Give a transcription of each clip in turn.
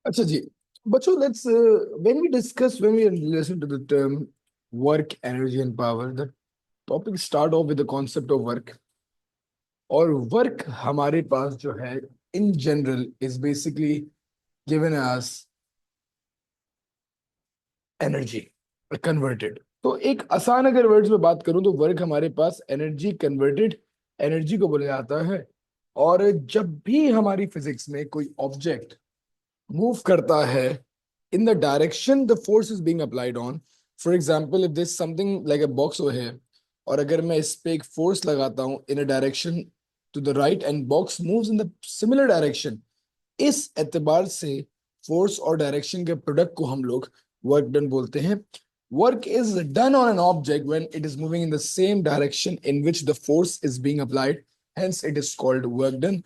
अच्छा जी, बच्चों, let's when we listen to the term work, energy and power, the topic start off with the concept of work. और work हमारे पास जो है in general is basically given as energy converted. तो एक आसान अगर वर्ड्स में बात करूं तो वर्क हमारे पास एनर्जी कन्वर्टेड एनर्जी को बोला जाता है। और जब भी हमारी फिजिक्स में कोई ऑब्जेक्ट मूव करता है in the direction the force is being applied on, for example if there's something like a box over here, और अगर मैं इस पे एक फोर्स लगाता हूं in a direction to the right and box moves in the similar direction, इस एतबार से फोर्स और डायरेक्शन के प्रोडक्ट को हम लोग वर्क डन बोलते हैं। Work is done on an object when it is moving in the same direction in which the force is being applied, hence it is called work done.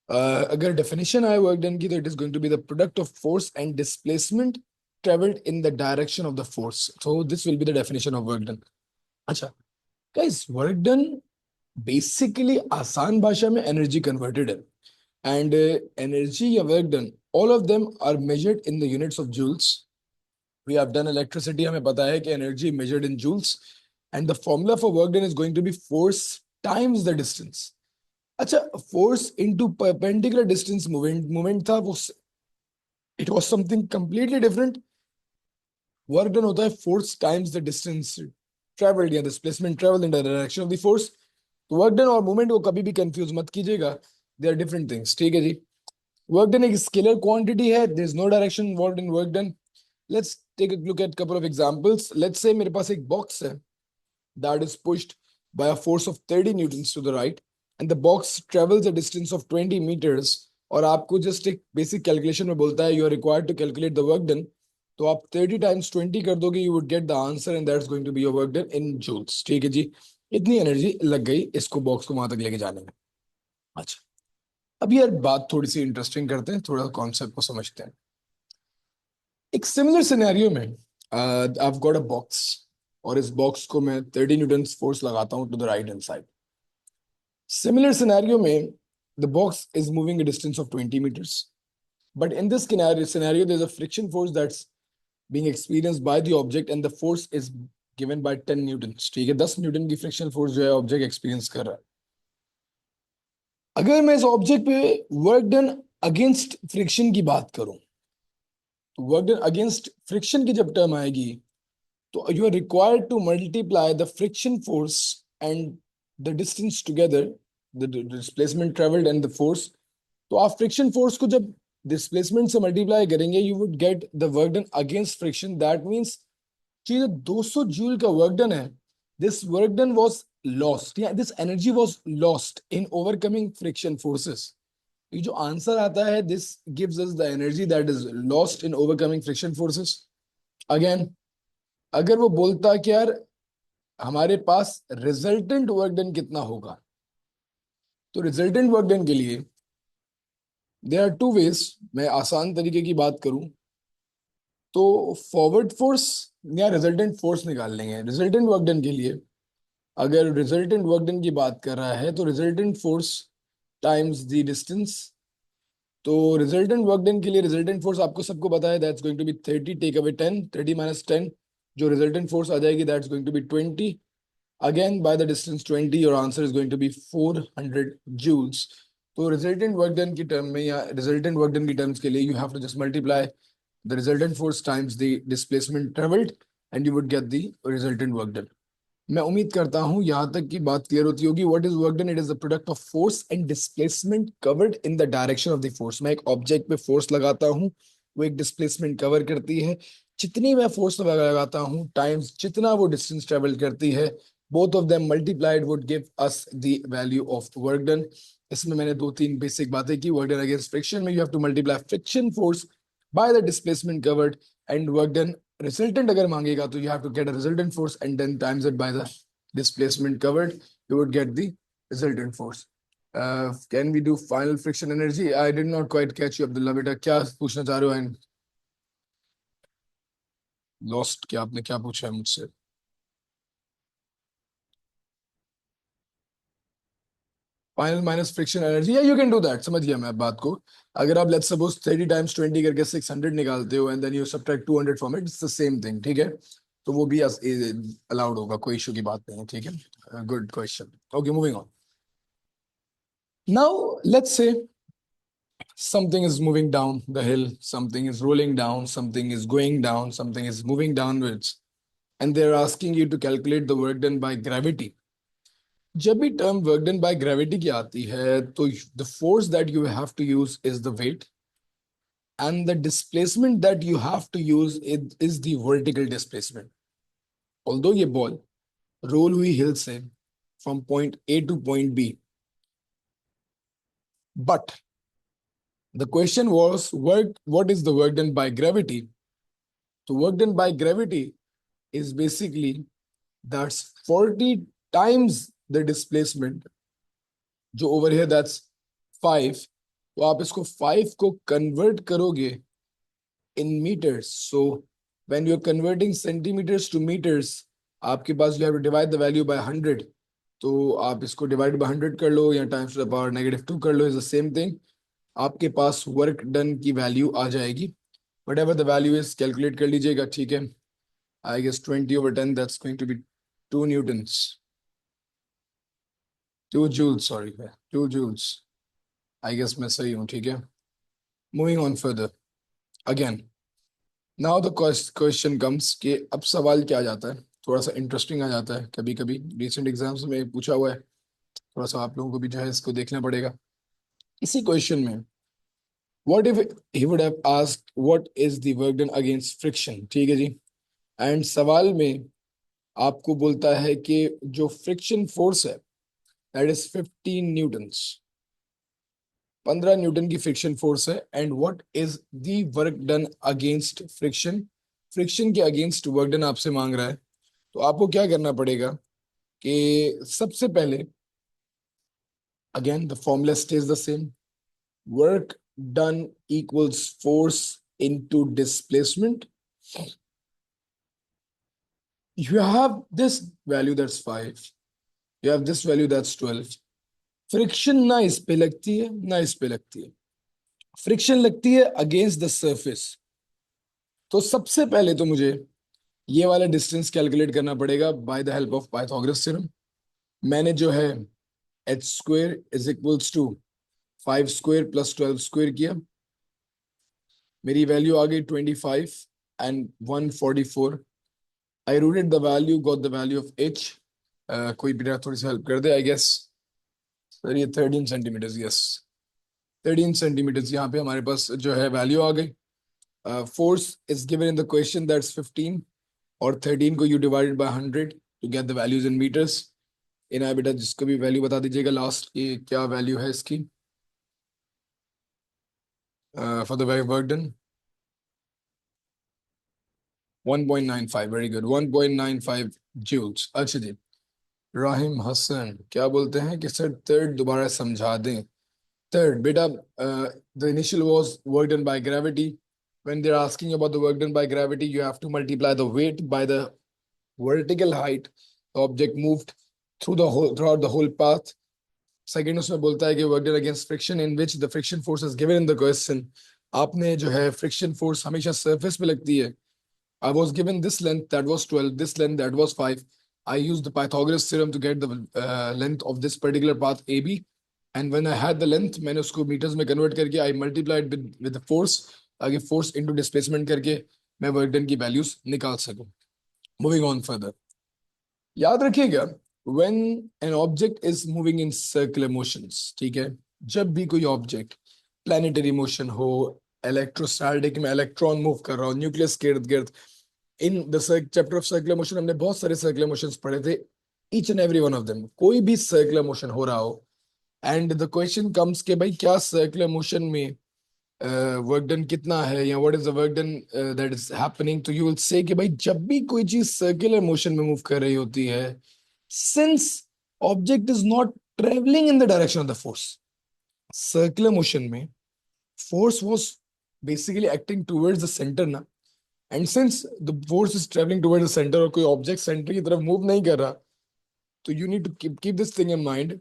अगर definition आए work done की तो it is going to be the product of force and displacement travelled in the direction of the force, so this will be the definition of work done. अच्छा guys, work done basically आसान भाषा में energy converted है। And energy या work done, all of them are measured in the units of joules. We have done electricity, हमें पता है कि energy measured in joules, and the formula for work done is going to be force times the distance. अच्छा, force into perpendicular distance movement था वो, it was something completely different. Work done होता है force times the distance traveled या displacement traveled in the direction of the force. तो work done और movement को कभी भी कंफ्यूज मत कीजिएगा, दे आर डिफरेंट थिंग्स, ठीक है जी। वर्क डन एक स्केलर क्वांटिटी है, there is no direction involved in work done. Let's take a look at couple of examples. Let's say मेरे पास एक बॉक्स है that is pushed by a force of 30 newtons to the right and the box travels a distance of 20 meters, और आपको just एक basic calculation में बोलता है you are required to calculate the work done, तो आप 30 times 20 कर दोगे, you would get the answer and that's going to be your work done in joules, ठीक है जी। इतनी एनर्जी लग गई इसको बॉक्स को वहां तक लेके जाने में। अच्छा, अब यार बात थोड़ी सी इंटरेस्टिंग करते हैं, थोड़ा कॉन्सेप्ट को समझते हैं। एक सिमिलर सिनेरियो में I've got a box, और इस बॉक्स को मैं 30 न्यूटन फोर्स लगाता हूं to the right hand side. Similar scenario में the box is moving a distance of 20 meters, but in this scenario there's a friction force that's being experienced by the object and the force is given by 10 newtons, ठीक है, 10 Newton की friction force जो है object experience कर रहा है। अगर मैं इस ऑब्जेक्ट पे वर्क डन अगेंस्ट फ्रिक्शन की बात करूं, तो वर्क डन अगेंस्ट फ्रिक्शन की जब टर्म आएगी तो you are required to multiply the friction force and the distance together, the displacement travelled and the force. तो आप फ्रिक्शन फोर्स को जब डिस्प्लेसमेंट से मल्टीप्लाई करेंगे you would get the work done against friction. That means कि जो 200 joule का work done है, this work done was lost या this energy was lost in overcoming friction forces. ये जो आंसर आता है this gives us the energy that is lost in overcoming friction forces. Again, अगर वो बोलता कि यार हमारे पास रिजल्टेंट वर्क डन कितना होगा, तो रिजल्टेंट वर्क डन के लिए देयर आर टू वेज। मैं आसान तरीके की बात करूं तो फॉरवर्ड फोर्स या रिजल्टेंट फोर्स निकाल लेंगे रिजल्टेंट वर्क डन के लिए। अगर रिजल्टेंट वर्क डन की बात कर रहा है तो resultant force times the distance. तो रिजल्टेंट वर्क डन के लिए रिजल्टेंट फोर्स आपको सबको पता है that's going to be 30, take away 10, 30 minus 10, जो रिजल्टेंट फोर्स आ जाएगी that's going to be 20। Again by the distance 20 your answer is going to be 400 joules. तो रिजल्टेंट वर्क डन की टर्म में या रिजल्टेंट वर्क डन की terms के लिए you have to just multiply the resultant force times the displacement travelled and you would get the resultant work done. मैं उम्मीद करता हूं यहां तक की बात क्लियर होती होगी। What is work done? It is the product of force and displacement covered in the direction of the force. मैं एक ऑब्जेक्ट पे फोर्स लगाता हूं, वो एक डिस्प्लेसमेंट कवर करती है, जितनी मैं फोर्स लगाता हूं टाइम्स जितना वो डिस्टेंस ट्रेवल करती है, both of them multiplied would give us the value of work done. इसमें मैंने दो तीन बेसिक बातें की। वर्क डन अगेंस्ट फ्रिक्शन में you have to multiply friction force by the displacement covered, and work done resultant अगर मांगेगा तो you have to get a resultant force and then times it by the displacement covered, you would get the resultant force. Can we do final friction energy? I did not quite catch you, Abdullah beta, क्या पूछना चाह रहे हो? And lost क्या, आपने क्या पूछा है मुझसे? फाइनल माइनस फ्रिक्शन एनर्जी, या यू कैन डू दैट, समझ गया मैं बात को। अगर आप लेट्स सपोज 30 टाइम्स 20 करके 600 निकालते हो and then you subtract 200 from it, it's the same thing, ठीक है। तो वो भी अलाउड होगा, कोई इशू की बात नहीं है, ठीक है। Good question. Okay, moving on. Now let's say something is moving down the hill, something is rolling down, something is going down, something is moving downwards, and they're asking you to calculate the work done by gravity. जब भी term work done by gravity की आती है तो the force that you have to use is the weight, and the displacement that you have to use is the vertical displacement. Although ये ball roll हुई hill से from point A to point B, but the question was what is the work done by gravity? So work done by gravity is basically that's 40 times the displacement, जो over here that's 5, तो आप इसको 5 को convert करोगे in meters. So when you're converting centimeters to meters, आपके पास you have to divide the value by 100, तो आप इसको divide by 100 कर लो या times to the power -2 कर लो, is the same thing. आपके पास वर्क डन की वैल्यू आ जाएगी, whatever the value is calculate कर लीजिएगा, ठीक है। I guess 20/10, that's going to be 2 newtons, 2 joules, sorry, 2 joules. I guess मैं सही हूँ, ठीक है। Moving on further, again, now the question comes कि अब सवाल क्या आ जाता है, थोड़ा सा इंटरेस्टिंग आ जाता है कभी कभी, रिसेंट एग्जाम्स में पूछा हुआ है, थोड़ा सा आप लोगों को भी जो है इसको देखना पड़ेगा। इसी क्वेश्चन में what if he would have asked what is the work done against friction, ठीक है जी। एंड सवाल में आपको बोलता है कि जो फ्रिक्शन फोर्स है दैट इज 15 न्यूटन्स, 15 न्यूटन की फ्रिक्शन फोर्स है, and what is the work done against friction, friction के अगेंस्ट वर्क डन आपसे मांग रहा है। तो आपको क्या करना पड़ेगा कि सबसे पहले again the formula stage the same, work done equals force into displacement. You have this value that's 5, you have this value that's 12. Friction ना इस पे लगती है ना इस पे लगती है, फ्रिक्शन लगती है अगेंस्ट द सरफेस। तो सबसे पहले तो मुझे ये वाला डिस्टेंस कैलकुलेट करना पड़ेगा by the help of Pythagoras theorem. मैंने जो है H square is equals to 5 square plus 12 square किया, मेरी वैल्यू आ गई 25 and 144। I rooted the value, got the value of H. कोई भी थोड़ी सी हेल्प कर दे, आई गेस सर ये 13 सेंटीमीटर्स, यस 13 सेंटीमीटर्स यहाँ पे हमारे पास जो है वैल्यू आ गई। Force is given in the question that's 15, और 13 को you divided by 100 to get the values in meters. इन्हें बेटा जिसको भी वैल्यू बता दीजिएगा लास्ट की क्या वैल्यू है इसकी for the work done. 1.95, very good, 1.95 joules. अच्छा जी, राहिम हसन क्या बोलते हैं कि सर थर्ड दोबारा समझा दें। Third, beta, the initial was work done by gravity. When they're asking about the work done by gravity, you have to multiply the weight by the vertical height the object moved throughout the whole path. Second, उसमें बोलता है कि work done against friction, in which the friction force is given in the question. आपने जो है friction force हमेशा surface पे लगती है। I was given this length that was 12, this length that was 5. I used the Pythagoras theorem to get the length of this particular path AB. And when I had the length, मैंने उसको meters में convert करके I multiplied with the force, ताकि force into displacement करके मैं work done की values निकाल सकूं। Moving on further, याद रखिएगा when an object is moving in circular motions, ठीक है, जब भी कोई object planetary motion हो, इलेक्ट्रोस्टैटिक में इलेक्ट्रॉन मूव कर रहा हो न्यूक्लियस के इर्द गिर्द, in the chapter of circular motion हमने बहुत सारे सर्कुलर मोशंस पढ़े थे, each and every one of them, कोई भी सर्कुलर मोशन हो रहा हो एंड द क्वेश्चन कम्स के भाई क्या सर्कुलर मोशन में वर्क डन कितना है या what is the work done that is happening, तो यू विल से कि भाई जब भी कोई चीज सर्कुलर मोशन में मूव कर रही होती है, since object is not travelling in the direction of the force, circular motion में force was basically acting towards the center ना, and since the force is traveling towards the center और कोई object center की तरफ move नहीं कर रहा, तो you need to keep this thing in mind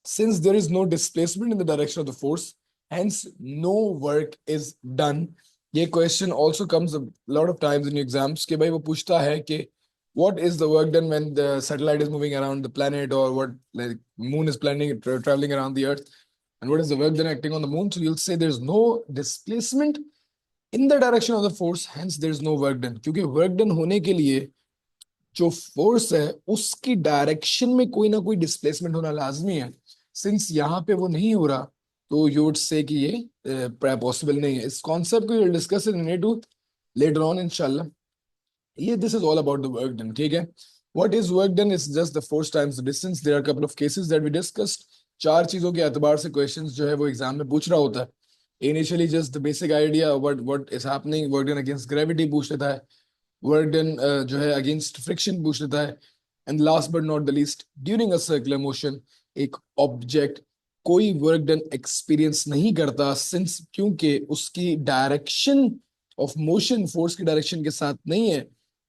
since there is no displacement in the direction of the force, hence no work is done. ये question also comes a lot of times in exams कि भाई वो पूछता है कि what is the work done when the satellite is moving around the planet, or what, like moon is traveling around the earth, and what is the work done acting on the moon. So you'll say there's no displacement in the direction of the force, hence there is no work done. क्योंकि work done होने के लिए जो force है उसकी direction में कोई ना कोई डिस्प्लेसमेंट होना लाजमी है. सिंस यहाँ पे वो नहीं हो रहा, तो यू वुड से कि ये पॉसिबल नहीं है. इस कॉन्सेप्ट को discuss in to later on इंशाल्लाह. ये this is all about the work done. ठीक है, what is work done is just the force times the distance. There are couple of cases that we discussed. चार चीजों के एतबार से questions जो है वो एग्जाम में पूछ रहा होता है. Initially just the basic idea what is happening, work done against gravity पूछ लेता है, वर्क डन जो है अगेंस्ट फ्रिक्शन पूछ लेता है, and last but not the least, during a circular motion एक ऑब्जेक्ट कोई वर्क डन एक्सपीरियंस नहीं करता, सिंस क्योंकि उसकी डायरेक्शन ऑफ मोशन फोर्स की डायरेक्शन के साथ नहीं है,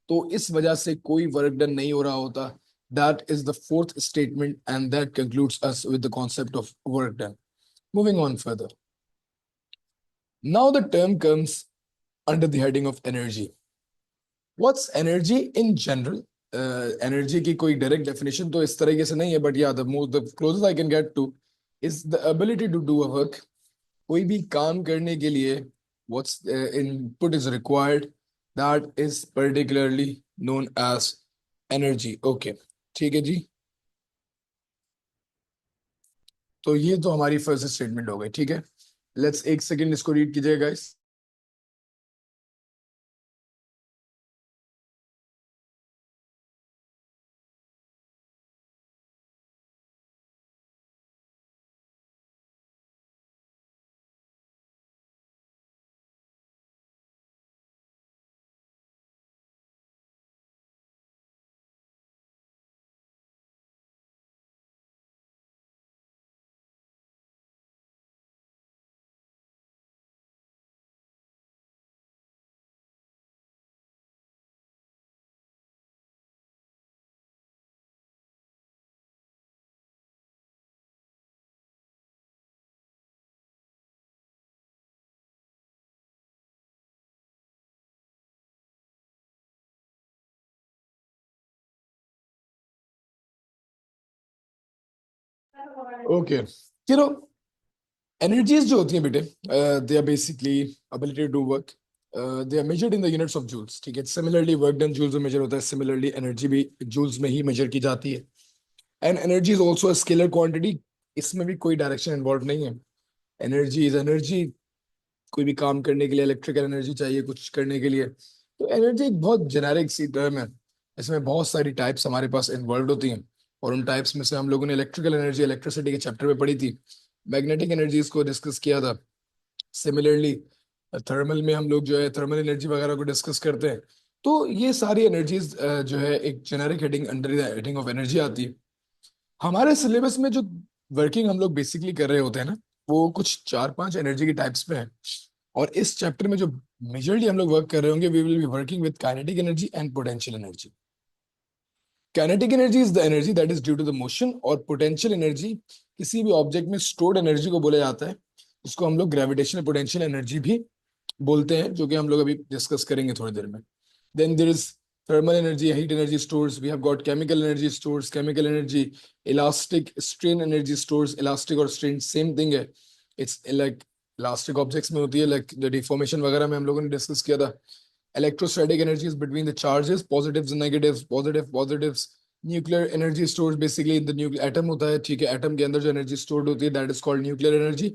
तो इस वजह से कोई वर्क डन नहीं हो रहा होता. That is the fourth statement and that concludes us with the concept of work done. Moving on further, now the term comes under the heading of energy. What's energy in general? Energy की कोई direct definition तो इस तरीके से नहीं है, but yeah the closest I can get to is the ability to do a work. कोई भी काम करने के लिए what's input is required, that is particularly known as energy. Okay, ठीक है जी. तो ये तो हमारी फर्स्ट स्टेटमेंट हो गई. ठीक है, लेट्स एक सेकेंड इसको रीड कीजिएगा गाइस. ओके, चलो. एनर्जीज जो होती हैं बेटे, they are basically ability to do work. They are measured in the units of joules. ठीक है, सिमिलरली वर्क डन जूल्स में मेजर होता है, सिमिलरली एनर्जी भी जूल्स में ही मेजर की जाती है. And energy is also a scalar quantity. इसमें भी कोई डायरेक्शन इन्वॉल्व नहीं है. Energy is energy. कोई भी काम करने के लिए इलेक्ट्रिकल एनर्जी चाहिए कुछ करने के लिए, तो एनर्जी एक बहुत जेनेरिक सी टर्म है. इसमें बहुत सारी टाइप्स हमारे पास इन्वॉल्व होती हैं, और उन टाइप्स में से हम लोगों ने इलेक्ट्रिकल एनर्जी इलेक्ट्रिसिटी के चैप्टर में पढ़ी थी, मैग्नेटिक एनर्जीज को डिस्कस किया था. सिमिलरली थर्मल में हम लोग जो है थर्मल एनर्जी वगैरह को डिस्कस करते हैं. तो ये सारी एनर्जीज जो है एक generic heading under the heading of energy आती है. हमारे सिलेबस में जो वर्किंग हम लोग बेसिकली कर रहे होते हैं ना, वो कुछ चार पांच एनर्जी के टाइप्स पे है. और इस चैप्टर में जो मेजरली हम लोग वर्क कर रहे होंगे, we will be working with kinetic energy and potential energy. Kinetic energy is the energy that is due to the motion, और पोटेंशियल एनर्जी किसी भी ऑब्जेक्ट में स्टोर्ड एनर्जी को बोला जाता है. इसको हम लोग ग्रेविटेशनल पोटेंशियल एनर्जी भी बोलते हैं, जो कि हम लोग अभी डिस्कस करेंगे थोड़ी देर में. Then there is thermal energy, heat energy stores. We have got chemical energy stores, chemical energy, elastic strain energy stores. Elastic और strain same thing है. It's like elastic objects में होती है, like the deformation वगैरह में हम लोगों ने डिस्कस किया था. Electrostatic energy is between the charges, positives and negatives, positives. Nuclear energy stores basically the nuclear atom होता है. ठीक है, atom के अंदर जो energy stored होती है, that is called nuclear energy.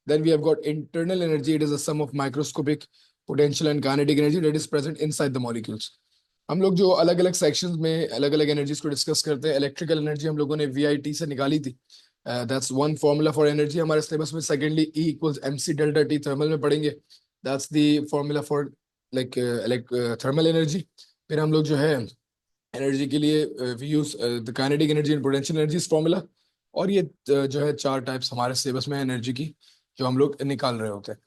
Then we have got internal energy. It is a sum of microscopic potential and kinetic energy that is present inside the molecules. हम लोग जो अलग अलग सेक्शंस में अलग अलग एनर्जीज को डिस्कस करते हैं, इलेक्ट्रिकल एनर्जी हम लोगों ने वीआईटी से निकाली थी. That's one formula for energy हमारे सिलेबस में. Secondly E equals MC delta T thermal में पढ़ेंगे. That's the formula for like thermal energy. फिर हम लोग जो है एनर्जी के लिए we use the kinetic energy and potential energy formula. और ये जो है चार टाइप्स हमारे सिलेबस में एनर्जी की जो हम लोग निकाल रहे होते हैं.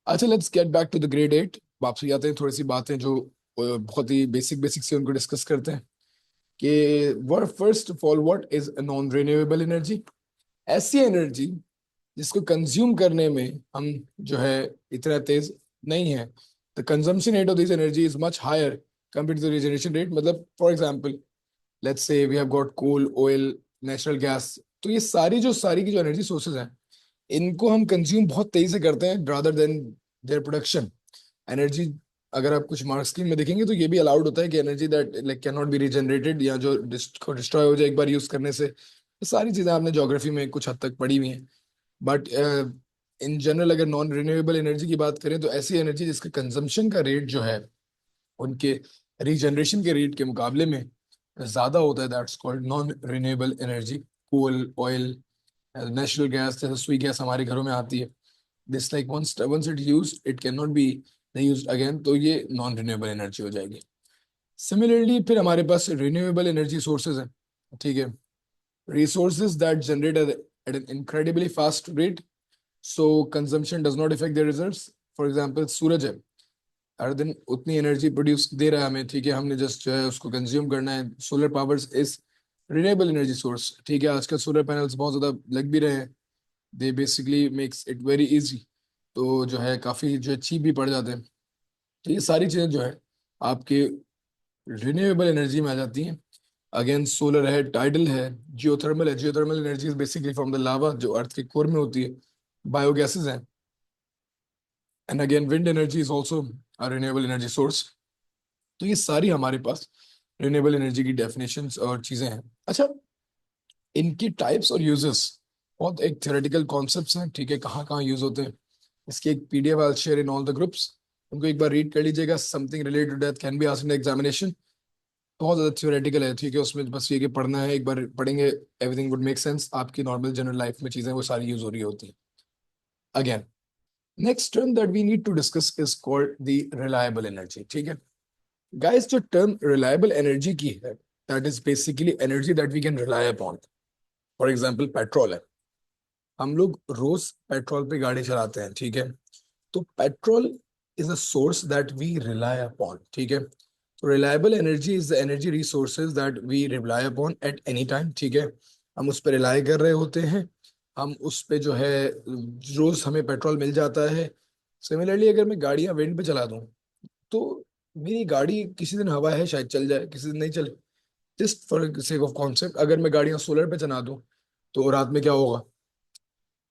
अच्छा, let's get back to the grade 8. वापसी आते हैं, थोड़ी सी बातें जो बहुत ही बेसिक बेसिक से उनको डिस्कस करते हैं कि first of all what is non renewable energy. ऐसी एनर्जी जिसको कंज्यूम करने में हम जो है इतना तेज नहीं है, the consumption rate of this energy is much higher compare to the regeneration rate. मतलब for example let's say we have got coal, oil, natural gas, तो ये सारी की जो एनर्जी सोर्सेज हैं, इनको हम कंज्यूम बहुत तेजी से करते हैं rather than their production. Energy, अगर आप कुछ मार्क्स स्कीम में देखेंगे तो ये भी अलाउड होता है कि energy that like can not B regenerated, या जो डिस्ट्रॉय हो जाए एक बार यूज करने से, ये सारी चीजें आपने ज्योग्राफी में कुछ हद तक पढ़ी हुई हैं। बट इन जनरल अगर नॉन रिन्यूएबल एनर्जी की बात करें तो ऐसी एनर्जी जिसका कंजम्पशन का रेट जो है उनके रीजनरेशन के रेट के मुकाबले में ज्यादा होता है, that's called non renewable energy. Coal, oil, natural gas, जैसे सुई गैस हमारे घरों में आती है, this like once it use it can not be use again, तो ये नॉन रिन्यूएबल एनर्जी हो जाएगी। सिमिलरली फिर हमारे पास रिन्यूएबल एनर्जी सोर्सेज हैं, ठीक है, resources that generate at an incredibly fast rate, so consumption does not affect their reserves. For example, सूरज है, हर दिन उतनी एनर्जी प्रोड्यूस दे रहा है हमें, ठीक है, हमने जस्ट जो है उसको कंज्यूम करना है। Solar powers is renewable energy source, ठीक है, आजकल सोलर पैनल्स बहुत ज्यादा लग भी रहे हैं, they basically makes it very easy, तो जो है काफी जो है चीप भी पड़ जाते हैं। तो ये सारी चीजें जो है आपके रिन्यूएबल एनर्जी में आ जाती हैं। अगेन सोलर है, टाइडल है, जियोथर्मल है, geothermal energy is basically from the lava जो अर्थ के कोर में होती है, बायोगैसेस हैं, and again wind energy is also a renewable energy source. तो ये सारी हमारे पास रिन्यूएबल एनर्जी की डेफिनेशंस और चीजें हैं। अच्छा, इनकी टाइप्स और यूजेस बहुत एक थ्योरेटिकल कॉन्सेप्ट्स हैं, ठीक है, कहाँ कहाँ यूज होते हैं, इसकी एक PDF I share in all the groups, उनको एक बार रीड कर लीजिएगा। Something related to that can be asked in examination. बहुत ज्यादा थ्योरेटिकल है, ठीक है, उसमें बस ये कि पढ़ना है, एक बार पढ़ेंगे एवरीथिंग वुड मेक सेंस, आपकी नॉर्मल जनरल लाइफ में चीजें वो सारी यूज हो रही होती हैं। Again next term that we need to discuss is called the reliable energy, ठीक है गाइस। जो टर्म रिलायबल एनर्जी की है, that is basically energy that we can rely upon. For example petrol है, हम लोग रोज पेट्रोल पे गाड़ी चलाते हैं, ठीक है, तो petrol is a source that we rely upon, ठीक है। तो reliable energy is the energy resources that we rely upon at any time, ठीक है, हम उस पर रिलाय कर रहे होते हैं, हम उस पे जो है रोज हमें पेट्रोल मिल जाता है। सिमिलरली अगर मैं गाड़ियां विंड पे चला दूं तो मेरी गाड़ी किसी दिन हवा है शायद चल जाए, किसी दिन नहीं चले, just for sake of concept. अगर मैं गाड़ियां सोलर पे चला दूं तो रात में क्या होगा।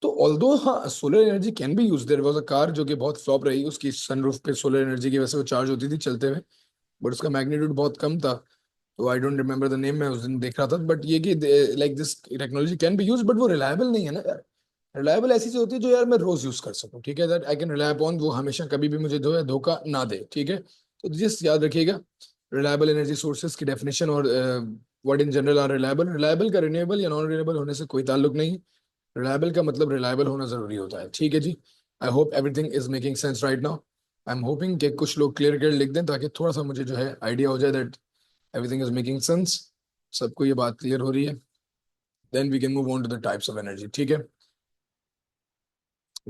तो ऑल्दो हाँ solar energy can be use, there was a car जो कि बहुत फ्लॉप रही, उसकी सनरूफ पे सोलर एनर्जी की वजह से वो चार्ज होती थी चलते हुए, बट उसका मैग्नीट्यूड बहुत कम था, तो I don't remember the name, मैं उस दिन देख रहा था। बट ये कि like this technology can be use, but वो रिलायबल नहीं है ना यार। रिलायबल ऐसी चीज होती है जो यार मैं रोज यूज कर सकूं, ठीक है, that I can rely upon, वो हमेशा कभी भी मुझे जो है धोखा ना दे, ठीक है। तो जिस याद रखिएगा रिलायबल एनर्जी सोर्सेज की डेफिनेशन और what in general R reliable. Reliable का रिन्यूएबल या नॉन रिन्यूएबल होने से कोई ताल्लुक नहीं, रिलायबल का मतलब रिलायबल होना जरूरी होता है, ठीक है जी। I hope everything is making sense right now. I am hoping कि कुछ लोग क्लियर कर लिख दें ताकि थोड़ा सा मुझे जो है आइडिया हो जाए that everything is making sense, सबको ये बात क्लियर हो रही है। Then we can move on to the types of energy, ठीक है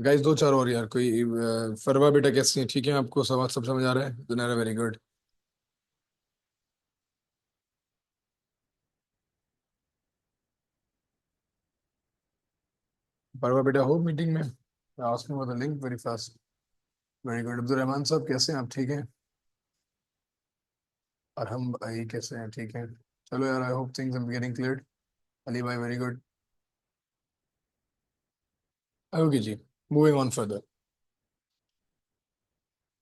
गाइस। दो चार और यार, कोई फरवा बेटा कैसी है, ठीक है, आपको सब समझ आ रहा है, दुनारा वेरी गुड। फरवा बेटा हो मीटिंग में, asking for the link very fast. Very good. Abdul Rahman साहब कैसे हैं आप, ठीक हैं। और हम भाई कैसे हैं, ठीक है। चलो यार, I hope things are getting clear. Ali भाई वेरी गुड। ओके जी, moving on further.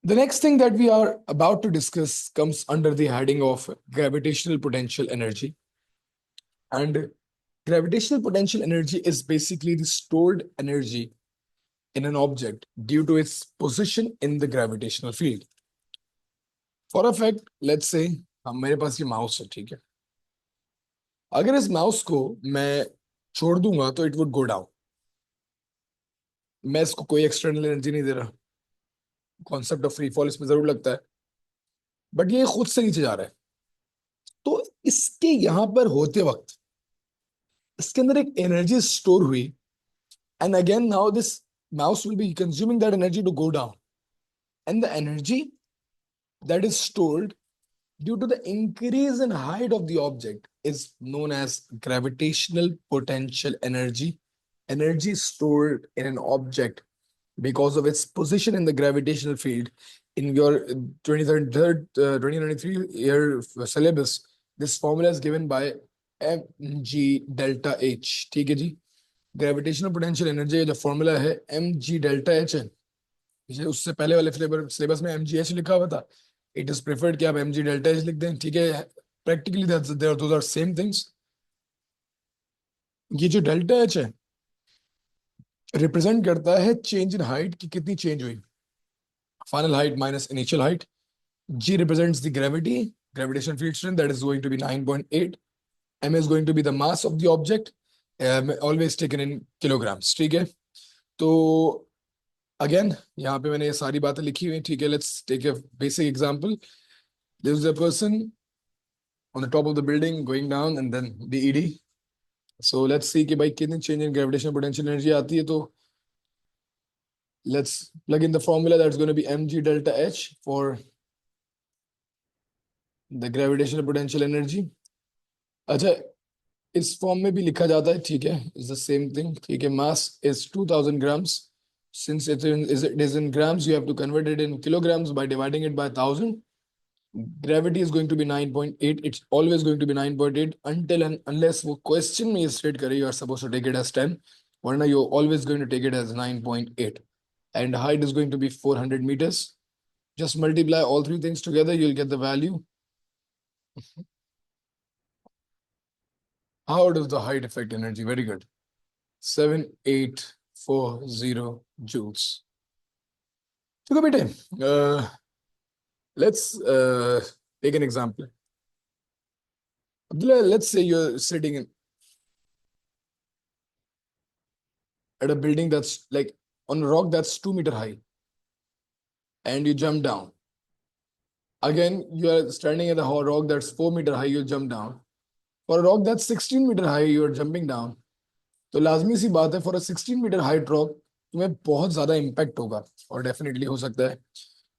The next thing that we are about to discuss comes under the heading of gravitational potential energy. And gravitational potential energy is basically the stored energy in an object due to its position in the gravitational field. For a fact, let's say हम मेरे पास ये mouse है, ठीक है, अगर इस mouse को मैं छोड़ दूंगा तो इट वुड गो डाउन। मैं इसको कोई एक्सटर्नल एनर्जी नहीं दे रहा, कॉन्सेप्ट ऑफ फ्री फॉल इसमें जरूर लगता है, बट ये खुद से नीचे जा रहा है। तो इसके यहां पर होते वक्त इसके अंदर एक एनर्जी स्टोर हुई, and again now this mouse will be consuming that energy to go down, and the energy that is stored due to the increase in height of the object is known as gravitational potential energy, energy stored in an object because of its position in the gravitational field in your 2023 year syllabus, this formula is given by mg delta h. ठीक है जी, gravitational potential energy का जो formula है mg delta H है, ये उससे पहले वाले सिलेबस में mgh लिखा हुआ था। इट इज प्रेफर्ड कि आप mg डेल्टा एच लिख दें, ठीक है। Practically those are same things. ये जो डेल्टा एच है रिप्रेजेंट करता है चेंज इन हाइट की कितनी चेंज हुई, final height minus initial height. G represents the gravity, gravitational field strength, that is going to be 9.8. M is going to be the mass of the object, always taken in kilograms. ठीक है, तो again यहाँ पे मैंने ये सारी बातें लिखी हुई, ठीक है। Let's take a basic example. There is a person on the top of the building going down and then the ED. So let's see कि भाई कितनी change in gravitational potential energy आती है। तो let's plug in the formula that's going to be mg delta h for the gravitational potential energy. अच्छा, इस form में भी लिखा जाता है, ठीक है, इज द सेम थिंग, ठीक है। Mass is 2000 grams. Since it is in grams, you have to convert it in kilograms by dividing it by 1000. Gravity is going to be 9.8. It's always going to be 9.8 until and unless वो question में state करे you are supposed to take it as 10, वरना you're always going to take it as 9.8. And height is going to be 400 meters. Just multiply all three things together, you'll get the value. How does the height affect energy? Very good. 7840 joules. So, बेटे, let's take an example. Abdullah, let's say you're sitting at a building that's like on a rock that's 2 meters high, and you jump down. Again, you are standing at a rock that's 4 meters high, you jump down. For a rock that's 16 meters high, you are jumping down. तो लाजमी सी बात है, for a 16 meter height rock तुम्हें बहुत ज्यादा impact होगा और डेफिनेटली हो सकता है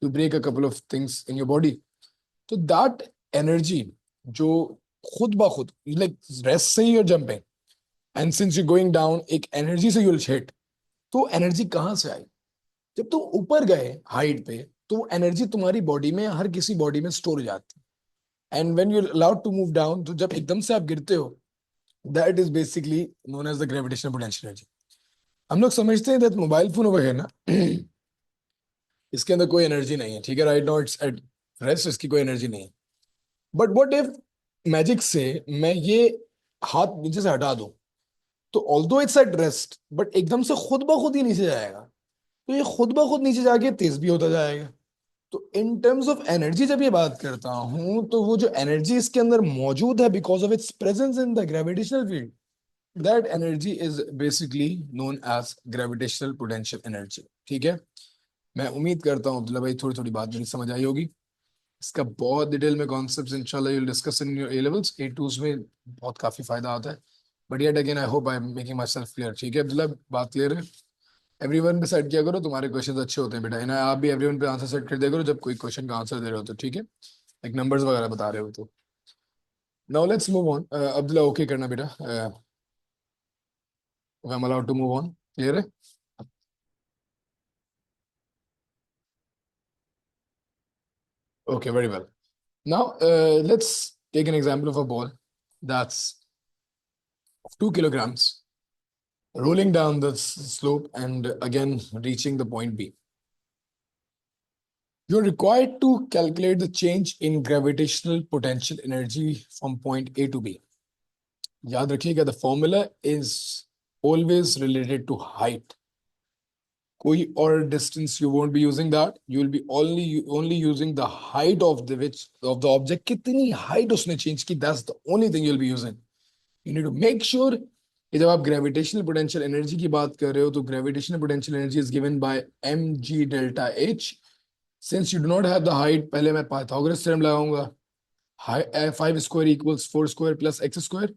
to break a couple of things in your body. तो दैट एनर्जी जो खुद ब खुद लाइक रेस्ट से ही you're jumping and since you going down एक एनर्जी से यूल हिट, तो एनर्जी कहाँ से आई? जब तुम ऊपर गए हाइट पे तो एनर्जी तुम्हारी बॉडी में, हर किसी बॉडी में स्टोर हो जाती है। And when you allowed to move down, तो जब एकदम से आप गिरते हो, that is basically known as the gravitational potential energy. हम लोग समझते हैं दैट मोबाइल फोन वगैरह ना इसके अंदर कोई एनर्जी नहीं है, ठीक है, right now it's at rest, इसकी कोई एनर्जी नहीं है। बट व्हाट इफ मैजिक से मैं ये हाथ नीचे से हटा दूं, तो although it's at rest but एकदम से खुद ब खुद ही नीचे जाएगा, तो ये खुद ब खुद नीचे जाके तेज भी होता जाएगा। तो इन टर्म्स ऑफ एनर्जी जब ये बात करता हूं, तो वो जो एनर्जी इसके अंदर मौजूद है because of its presence in the gravitational field, that energy is basically known as gravitational potential energy। ठीक है, मैं उम्मीद करता हूँ अब्दुल्ला भाई थोड़ी थोड़ी बात मेरी समझ आई होगी। इसका बहुत डिटेल में कॉन्सेप्ट्स इंशाल्लाह you will discuss in your A levels, A2s में बहुत काफी फायदा आता है। But yet again I hope I am making my self clear. ठीक है अब्दुल्ला, बात क्लियर है? एवरीवन पे सेट किया करो, तुम्हारे क्वेश्चंस अच्छे होते हैं बेटा, है ना। आप भी एवरीवन पे आंसर सेट कर दिया करो जब कोई क्वेश्चन का आंसर दे रहे हो तो, ठीक है, एक नंबर्स वगैरह बता रहे हो तो। Now let's move on. Abdullah okay करना बेटा, I'm allowed to move on. Clear है? Okay, very well. Now, let's take an example of a ball that's of 2 kilograms rolling down the slope and again reaching the point B. You're required to calculate the change in gravitational potential energy from point A to B. याद रखिएगा, the formula is always related to height. कोई और distance you won't be using that. You will be only using the height of the object. कितनी height उसने change की, that's the only thing you'll be using. You need to make sure कि जब आप gravitational potential energy की बात कर रहे हो, तो gravitational potential energy is given by mg delta h. Since you do not have the height, पहले मैं Pythagoras theorem लगाऊंगा, 5 square equals 4 square plus x square.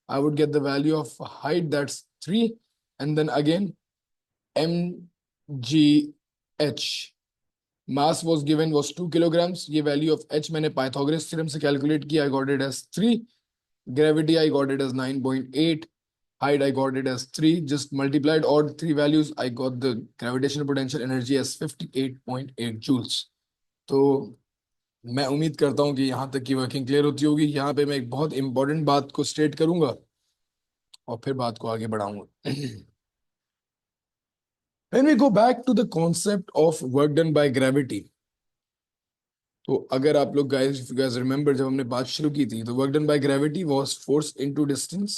I would get the value of height, that's 3, and then again mgh mass was given was 2 kilograms. ये value of h मैंने Pythagoras theorem से calculate किया, I got it as 3. Gravity I got it as 9.8. height I got it as 3, just multiplied all three values, I got the gravitational potential energy as 58.8 joules. तो मैं उम्मीद करता हूँ कि यहाँ तक की वर्किंग क्लियर होती होगी। यहाँ पे मैं एक बहुत इंपॉर्टेंट बात को स्टेट करूंगा और फिर बात को आगे बढ़ाऊंगा। When we go back to the concept of work done by gravity, तो अगर आप लोग guys, if you guys remember, जब हमने बात शुरू की थी तो work done by gravity was force into distance,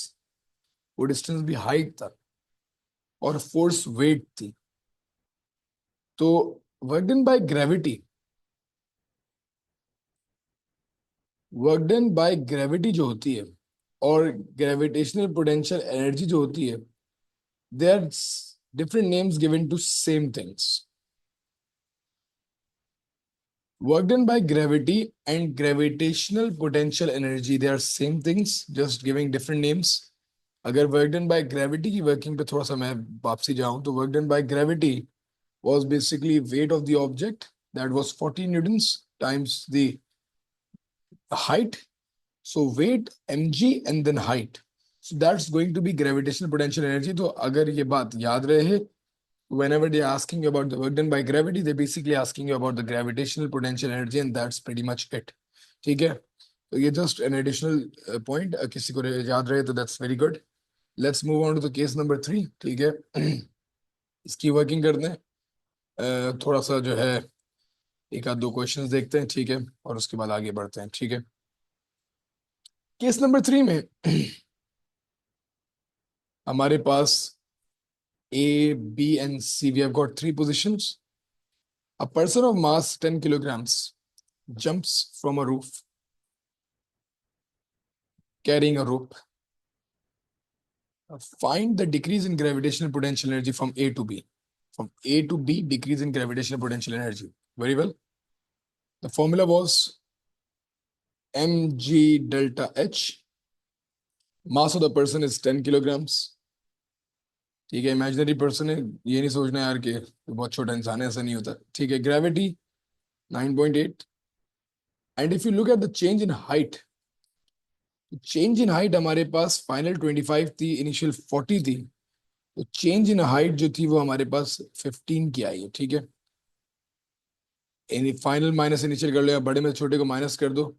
वो डिस्टेंस भी हाइट था और फोर्स वेट थी। तो work done by gravity, work done by gravity जो होती है और ग्रेविटेशनल पोटेंशियल एनर्जी जो होती है, they are different names given to same things. Work done by gravity and gravitational potential energy, they are same things, just giving different names. अगर work done by gravity की working पे थोड़ा सा मैं वापसी जाऊं तो work done by gravity was basically weight of the object, that was 40 newtons times the height. So weight mg and then height, so that's going to be gravitational potential energy. तो अगर ये बात याद रहे, whenever they're asking you about the work done by gravity, they're basically asking you about the gravitational potential energy, and that's pretty much it. ठीक है, तो ये just an additional point, किसी को याद रहे तो that's very good. Let's move on to the case number 3. ठीक है, इसकी वर्किंग करते हैं। थोड़ा सा जो है एक आध दो क्वेश्चंस देखते हैं, ठीक है, और उसके बाद आगे बढ़ते हैं। ठीक है, केस नंबर 3 में हमारे पास A, B, and C. We have got 3 positions. A person of mass 10 kilograms jumps from a roof carrying a rope. Find the decrease in gravitational potential energy from A to B. From A to B, decrease in gravitational potential energy. Very well. The formula was mg delta h. Mass of the person is 10 kilograms. ठीक है, imaginary person है, ये नहीं सोचना यार कि बहुत छोटा इंसान है, ऐसा नहीं होता। ठीक है, gravity 9.8, and if you look at the change in height, change in height हमारे पास फाइनल 25 थी, इनिशियल 40 थी, तो चेंज इन हाइट जो थी वो हमारे पास 15 की आई है। ठीक है, फाइनल माइनस इनिशियल कर लो या बड़े में छोटे को माइनस कर दो,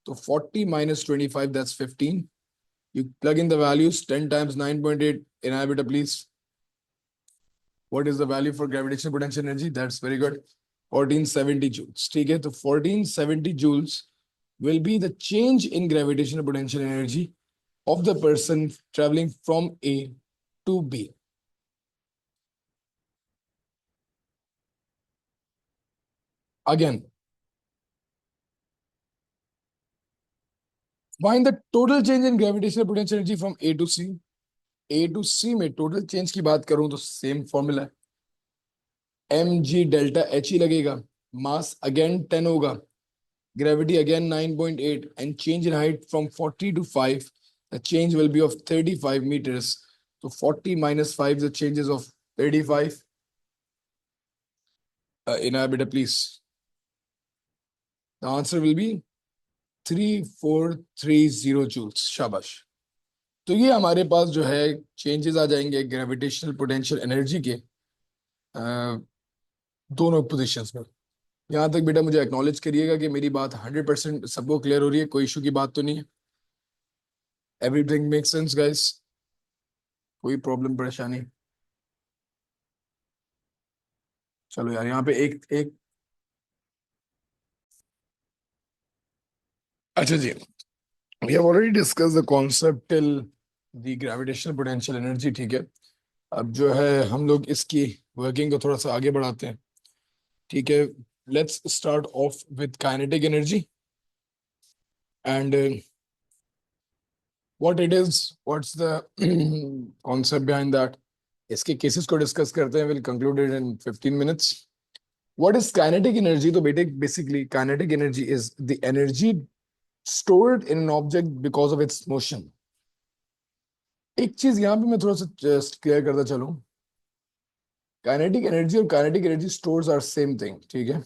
तो 40 minus 25, that's 15. You plug in the values, 10 times 9.8, in beta please. What is the value for gravitational potential energy? That's very good. 1470 joules. ठीक है, तो 1470 joules will be the change in gravitational potential energy of the person traveling from A to B. Again, find the total change in gravitational potential energy from A to C. A to C में total change की बात करूं तो same formula है, mg delta h ही लगेगा, mass again 10 होगा, gravity again 9.8, and change in height from 40 to 5, the change will be of 35 meters. So 40 minus 5, the changes of 35. In our beta, please. The answer will be 3430 joules. शाबाश। तो ये हमारे पास जो है changes आ जाएंगे gravitational potential energy के दोनों positions में। यहाँ तक बेटा मुझे एक्नॉलेज करिएगा कि मेरी बात 100% सबको क्लियर हो रही है, कोई इशू की बात तो नहीं है। एवरीथिंग मेक सेंस गाइस, कोई प्रॉब्लम परेशानी? चलो यार, यहाँ पे एक एक अच्छा जी, we have already discussed the concept till the gravitational potential energy। ठीक है, अब जो है हम लोग इसकी वर्किंग को थोड़ा सा आगे बढ़ाते हैं। ठीक है, let's start of with kinetic energy and what it is, what's the concept behind that. इसके केसेस को डिस्कस करते हैं, will conclude it in 15 minutes. What is kinetic energy? तो बेटे basically kinetic energy is the energy stored in an object because of its motion। एक चीज यहाँ पे मैं थोड़ा सा क्लियर करता चलूं, काइनेटिक एनर्जी और kinetic energy stores are same thing. ठीक है,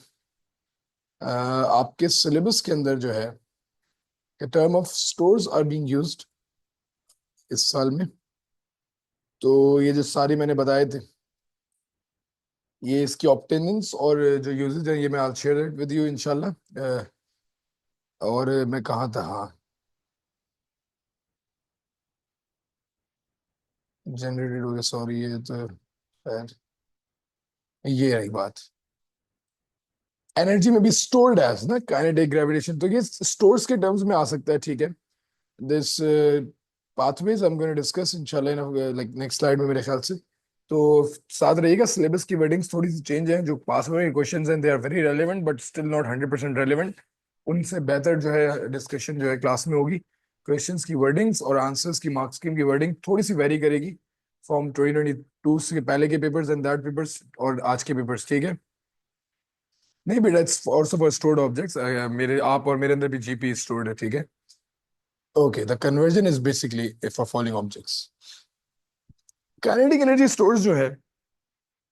आपके सिलेबस के अंदर जो है term of stores are being used इस साल में, तो ये जो सारी मैंने बताए थे, ये इसकी ऑप्टेनिंग्स और जो यूजेज हैं, ये मैं आज शेयर विद यू इंशाल्लाह। और मैं कहाँ था, हाँ, जनरेटेड हो गया, सॉरी, ये तो खैर, ये रही बात। एनर्जी में भी स्टोर्ड एज ना काइनेटिक ग्रेविटेशन, तो ये स्टोर्स के टर्म्स में आ सकता है, ठीक है। This pathways I'm going to discuss इंशाल्लाह लाइक नेक्स्ट स्लाइड में मेरे ख्याल से। तो साथ रहिएगा, सिलेबस की वर्डिंग्स थोड़ी सी चेंज हैं, जो पास में क्वेश्चंस हैं they are very relevant but still not 100% relevant. उनसे बेहतर जो है डिस्कशन जो है क्लास में होगी। क्वेश्चंस की वर्डिंग्स और आंसर्स की मार्क्स स्कीम की वर्डिंग थोड़ी सी वेरी करेगी फ्रॉम 2022 के पहले के पेपर्स एंड दैट पेपर्स और आज के पेपर्स, ठीक है। नहीं बेटा, it's also for stored objects, मेरे आप और मेरे अंदर भी जीपी स्टोर्ड है, ठीक है। Okay, the conversion is basically for falling objects. Kinetic energy stores जो है,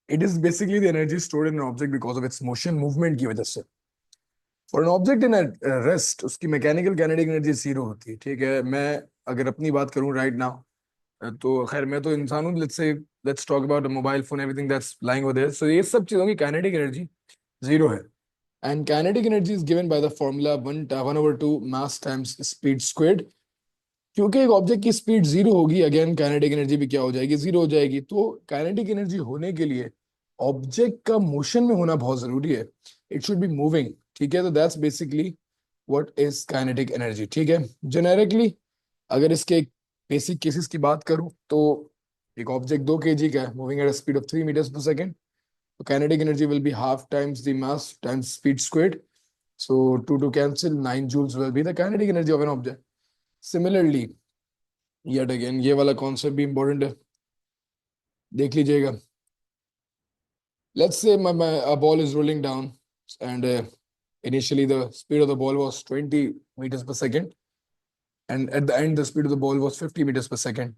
it is basically the energy stored in an object because of its motion, movement की वजह से। For an object in a rest, उसकी mechanical kinetic energy zero होती है, ठीक है। मैं अगर अपनी बात करूं राइट नाउ, तो खैर मैं तो इंसान हूं, let's talk about mobile phone, everything that's lying over there, so ये सब चीजों की काइनेटिक एनर्जी जीरो है। And kinetic energy is given by the formula 1/2 mass times speed squared. क्योंकि एक ऑब्जेक्ट की स्पीड जीरो होगी, अगेन काइनेटिक एनर्जी भी क्या हो जाएगी, जीरो हो जाएगी। तो काइनेटिक एनर्जी होने के लिए ऑब्जेक्ट का मोशन में होना बहुत जरूरी है, इट शुड बी मूविंग, ठीक है। तो that's basically what is kinetic energy, ठीक है। जेनेरिकली अगर इसके बेसिक केसेस की बात करूं, तो एक ऑब्जेक्ट 2 kg का है, moving at a speed of 3 meters per second, तो kinetic energy will be half times the mass times speed squared. So to cancel 9 joules will be the kinetic energy of an object. Similarly yet again ये वाला concept भी important है, देख लीजिएगा। Let's say a ball is rolling down and initially the speed of the ball was 20 meters per second, and at the end the speed of the ball was 50 meters per second,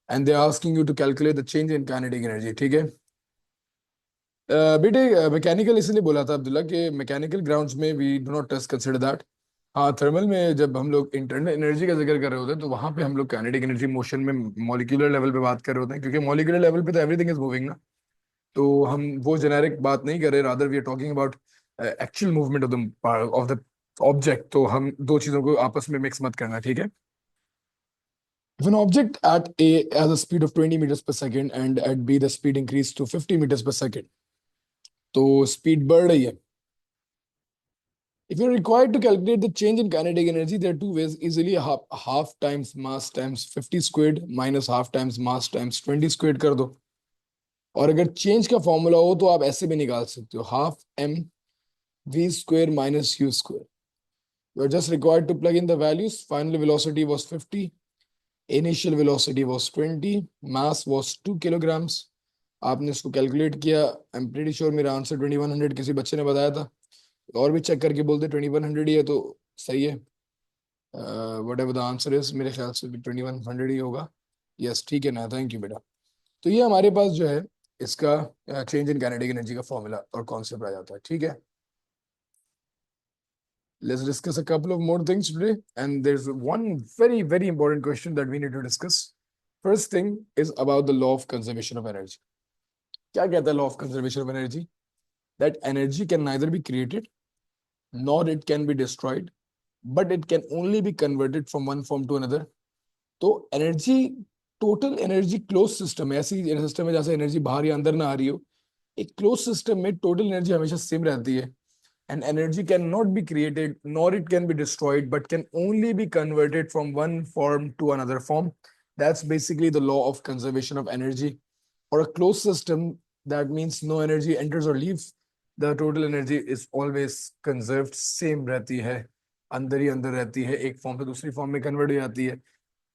and they're asking you to calculate the change in kinetic energy, ठीक है। बेटे mechanical इसलिए बोला था अब्दुल्ला कि mechanical grounds में we do not consider that. हाँ, thermal में जब हम लोग इंटरनल एनर्जी का जिक्र कर रहे होते हैं, तो वहां पे हम लोग काइनेटिक एनर्जी मोशन में मॉलिक्यूलर लेवल पे बात कर रहे होते हैं, क्योंकि मॉलिक्यूलर लेवल पे तो एवरीथिंग इज मूविंग ना। तो हम वो जेनेरिक बात नहीं कर रहे, rather we are talking about actual movement of the object. तो हम दो चीजों को आपस में मिक्स मत करना, ठीक है। If an object at A has a speed of 20 meters per second and at B the speed increased to 50 meters per second, तो स्पीड बढ़ रही है। If you're required to calculate the change in kinetic energy, there are two ways. Easily half times mass times 50 squared minus half times mass times 20 squared कर दो। और अगर change का formula हो तो आप ऐसे भी निकाल सकते हो, half M V square minus U square. You are just required to plug in the values. Final velocity was 50, initial velocity was 20, mass was 2 kilograms। आपने इसको कैलकुलेट किया, आई एम प्रीटी श्योर मेरा आंसर 2100 किसी बच्चे ने बताया था, और भी चेक करके बोलते 2100 ही है तो सही है। What ever the answer is, मेरे ख्याल से भी 2100 ही होगा। यस, ठीक है ना, थैंक यू बेटा। तो ये हमारे पास जो है इसका चेंज इन काइनेटिक एनर्जी का फॉर्मूला और कॉन्सेप्ट आ जाता है, ठीक है। Let's discuss a couple of more things today, and there's one very, very important question that we need to discuss. First thing is about the law of conservation of energy. क्या कहता है law of conservation of energy? That energy can neither be created nor it can be destroyed, but it can only be converted from one form to another. तो energy, total energy close system है, ऐसी system है जैसे energy बाहर या अंदर ना आ रही हो। एक क्लोज सिस्टम में टोटल एनर्जी हमेशा सेम रहती है, and energy cannot be created nor it can be destroyed but can only be converted from one form to another form. That's basically the law of conservation of energy. For a closed system, that means no energy enters or leaves, the total energy is always conserved, same रहती है, अंदर ही अंदर रहती है, एक form से दूसरी form में कन्वर्ट हो जाती है।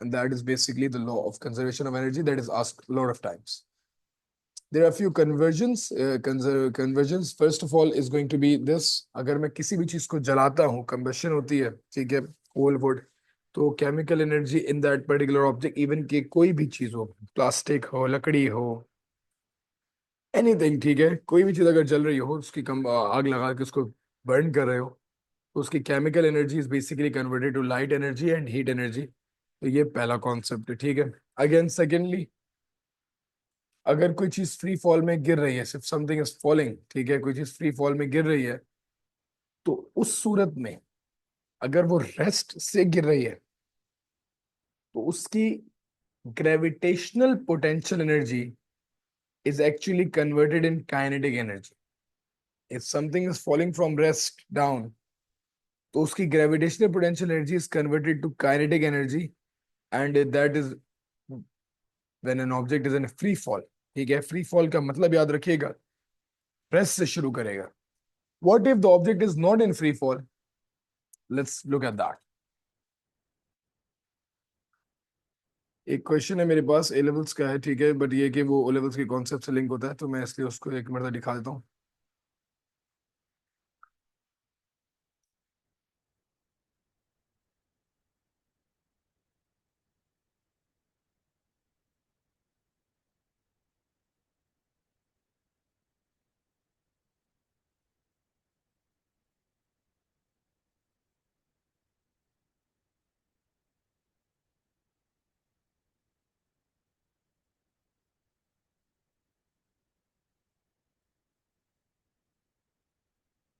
And that is basically the law of conservation of energy that is asked a lot of times. There are a few conversions. Conversions, first of all, is going to be this. अगर मैं किसी भी चीज को जलाता हूँ, combustion होती है, ठीक है, coal wood, तो chemical energy in that particular object, even कि कोई भी चीज हो, प्लास्टिक हो, लकड़ी हो, एनीथिंग, ठीक है, कोई भी चीज अगर जल रही हो, उसकी कम आग लगा के उसको बर्न कर रहे हो, तो उसकी chemical energy is basically converted to light energy and heat energy. तो ये पहला कॉन्सेप्ट है, ठीक है। अगेन सेकेंडली, अगर कोई चीज फ्री फॉल में गिर रही है, सिर्फ समथिंग इज फॉलिंग, ठीक है, कोई चीज फ्री फॉल में गिर रही है, तो उस सूरत में अगर वो रेस्ट से गिर रही है तो उसकी gravitational potential energy is actually converted in kinetic energy. If something is falling from rest down, तो उसकी gravitational potential energy is converted to kinetic energy, and that is when an object is in a free fall. ठीक है, free fall का मतलब याद रखिएगा, rest से शुरू करेगा. What if the object is not in free fall? Let's look at that. एक क्वेश्चन है मेरे पास, ए लेवल्स का है, ठीक है, बट ये कि वो ओ लेवल्स के कॉन्सेप्ट से लिंक होता है, तो मैं इसलिए उसको एक मरतबा दिखा देता हूँ.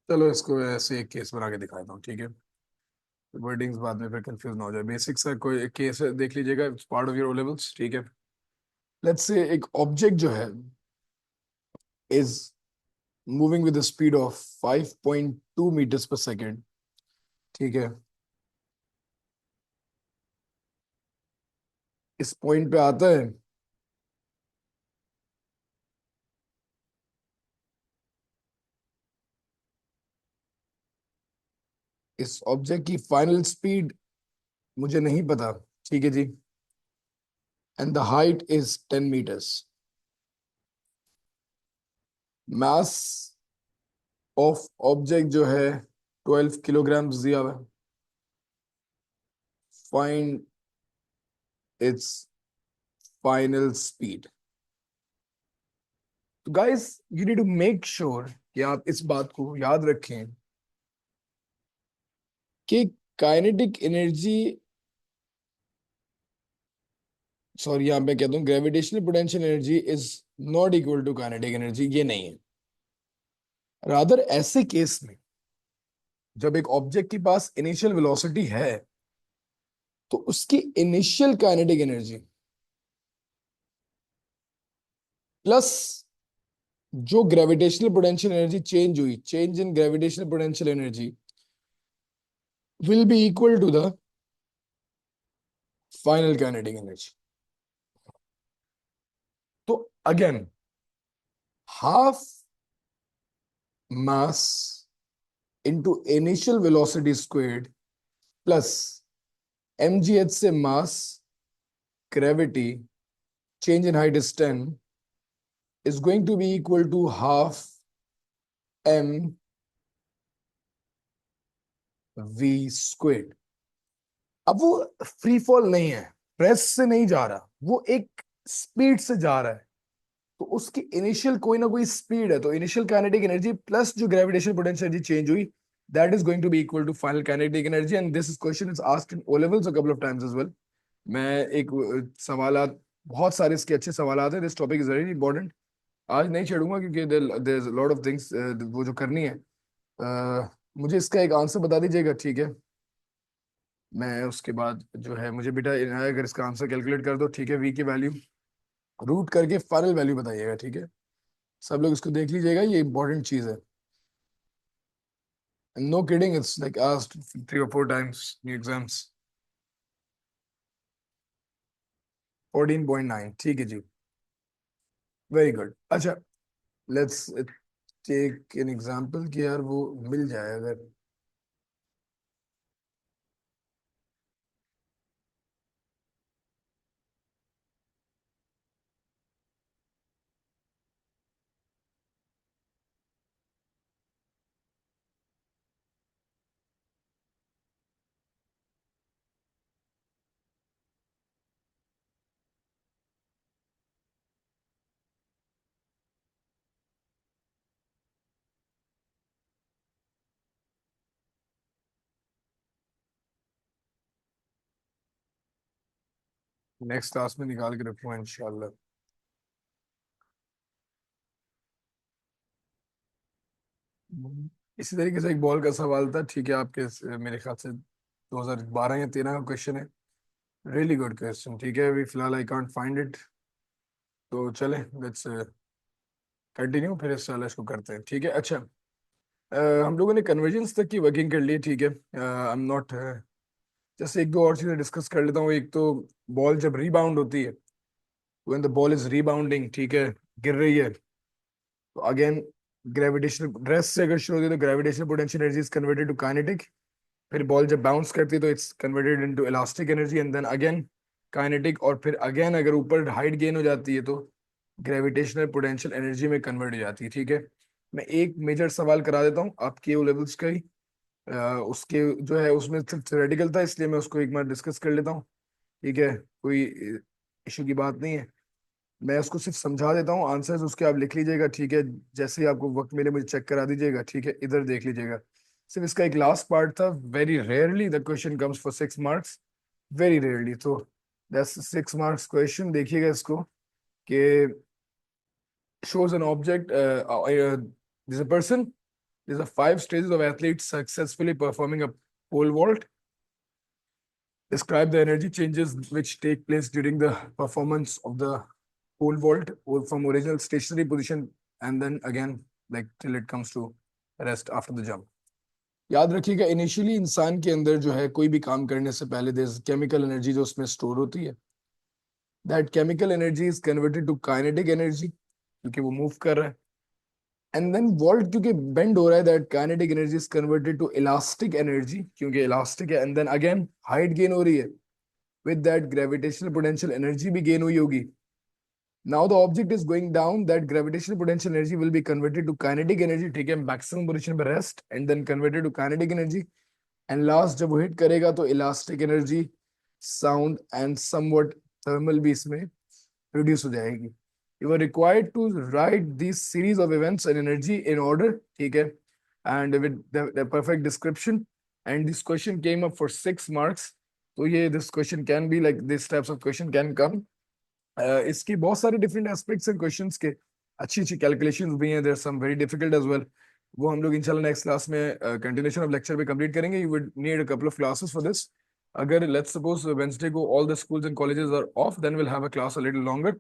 चलो इसको ऐसे एक केस बना के दिखा देता हूँ, ठीक है, वर्डिंग्स बाद में फिर कंफ्यूज ना हो जाए. बेसिक सा कोई केस है, देख लीजिएगा, it's part of your O levels, ठीक है. लेट्स से एक ऑब्जेक्ट जो है is moving with the speed of 5.2 meters per second, ठीक है. इस पॉइंट पे आता है, इस ऑब्जेक्ट की फाइनल स्पीड मुझे नहीं पता, ठीक है जी, and the height is 10 meters. Mass of object जो है 12 किलोग्राम दिया हुआ है. Find its final speed. तो guys, you need to make sure कि आप इस बात को याद रखें कि काइनेटिक एनर्जी, सॉरी यहां पे कहता हूं gravitational potential energy is not equal to kinetic energy, ये नहीं है. रादर ऐसे केस में जब एक ऑब्जेक्ट के पास इनिशियल वेलोसिटी है, तो उसकी इनिशियल काइनेटिक एनर्जी प्लस जो ग्रेविटेशनल पोटेंशियल एनर्जी चेंज हुई, change in gravitational potential energy will be equal to the final kinetic energy. तो again, half mass into initial velocity squared plus mgh से mass, gravity, change in height is 10, is going to be equal to half m v squared. अब वो free fall नहीं है, press से नहीं जा रहा, वो एक स्पीड से जा रहा है, तो उसकी इनिशियल कोई ना कोई स्पीड है, तो इनिशियल काइनेटिक एनर्जी प्लस जो ग्रेविटेशनल पोटेंशियल एनर्जी चेंज हुई, that is going to be equal to final kinetic energy. And this question is asked in O levels a couple of times as well. मैं एक सवालात, बहुत सारे इसके अच्छे सवालात हैं. This topic is very important. आज नहीं छेड़ूंगा क्योंकि there is lot of things वो जो करनी है. मुझे इसका एक आंसर बता दीजिएगा, ठीक है, मैं उसके बाद जो है मुझे बेटा अगर इसका आंसर कैलकुलेट कर दो, ठीक है, वी की वैल्यू रूट करके फाइनल वैल्यू बताइएगा, ठीक है. सब लोग इसको देख लीजिएगा, ये इंपॉर्टेंट चीज है. No kidding, it's like asked 3 or 4 times in exams. 14.9, ठीक है जी, वेरी गुड. अच्छा, लेट्स टेक एन एग्जांपल कि यार वो मिल जाए अगर. नेक्स्ट क्लास में निकाल के रखूंगा इंशाल्लाह. इसी तरीके से एक बॉल का सवाल था, ठीक है, आपके मेरे ख्याल से 2012 या 13 का क्वेश्चन है। रियली गुड क्वेश्चन, ठीक है, अभी फिलहाल आई कांट फाइंड इट। तो चले, लेट्स कंटिन्यू, फिर इस वाले इसको करते हैं, ठीक है। अच्छा, हम लोगों ने कन्वर्जेंस तक की वर्किंग कर ली है, ठीक है। आई एम नॉट, जैसे एक दो और चीजें डिस्कस कर लेता हूँ। एक तो बॉल जब रीबाउंड होती है, व्हेन द बॉल इज रीबाउंडिंग, ठीक है, गिर रही है, तो अगेन ग्रेविटेशनल रेस्ट से अगर शुरू होती है तो gravitational potential energy is converted to kinetic. फिर बॉल जब बाउंस करती है तो it's converted into elastic energy and then again kinetic. और फिर अगेन अगर ऊपर हाइट गेन हो जाती है तो ग्रेविटेशनल पोटेंशियल एनर्जी में कन्वर्ट हो जाती है, ठीक है। मैं एक मेजर सवाल करा देता हूँ आपके ओ लेवल्स का ही। उसके जो है उसमें सिर्फ थ्योरेटिकल था, इसलिए मैं उसको एक बार डिस्कस कर लेता हूँ, ठीक है। कोई इशू की बात नहीं है। मैं उसको सिर्फ समझा देता हूँ, आंसर्स उसके आप लिख लीजिएगा, ठीक है। जैसे ही आपको वक्त मिले मुझे चेक करा दीजिएगा, ठीक है, इधर देख लीजिएगा। सिर्फ इसका एक लास्ट पार्ट था, very rarely the question comes for 6 marks, very rarely. तो दैट्स 6 मार्क्स क्वेश्चन, देखिएगा इसको कि shows an object, there's a person, there's a 5 stages of athletes successfully performing a pole vault. Describe the energy changes which take place during the performance of the pole vault or from original stationary position and then again like till it comes to rest after the jump. याद रखिएगा, initially इंसान के अंदर जो है कोई भी काम करने से पहले देयर इज केमिकल एनर्जी जो उसमें स्टोर होती है। That chemical energy is converted to kinetic energy क्योंकि वो मूव कर रहा है। एंड देन वॉल्ट क्योंकि बेंड हो रहा है, that kinetic energy is converted to elastic energy क्योंकि इलास्टिक है। And then again height gain हो रही है, with that gravitational potential energy भी गेन हुई होगी। Now the object is going down, that gravitational potential energy will be converted to kinetic energy, ठीक है, मैक्सिमम पोजीशन पे rest and then converted to kinetic energy. And last जब वो hit करेगा तो elastic energy, sound and somewhat thermal भी इसमें produce हो जाएगी। You were required to write these series of events and energy in order, ठीक है, and with the perfect description. And this question came up for 6 marks. तो ये this question can be like this types of question can come. इसकी बहुत सारे different aspects हैं questions के, अच्छी अच्छी calculations भी हैं, there are some very difficult as well. वो हम लोग इंशाल्लाह नेक्स्ट क्लास में continuation of lecture पे complete करेंगे. You would need a couple of classes for this. अगर let's suppose Wednesday को all the schools and colleges are off, then we'll have a class a little longer.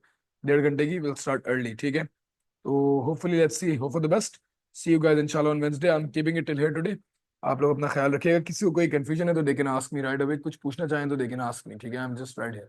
1.5 घंटे की, will start early, ठीक है। तो hopefully let's see, hope for the best. See you guys इंशाल्लाह on Wednesday. I am keeping it till here today. आप लोग अपना ख्याल रखिएगा। किसी को कोई कंफ्यूजन है तो they can ask me right away, कुछ पूछना चाहें तो दे कैन आस्क मी, ठीक है, I am just right here.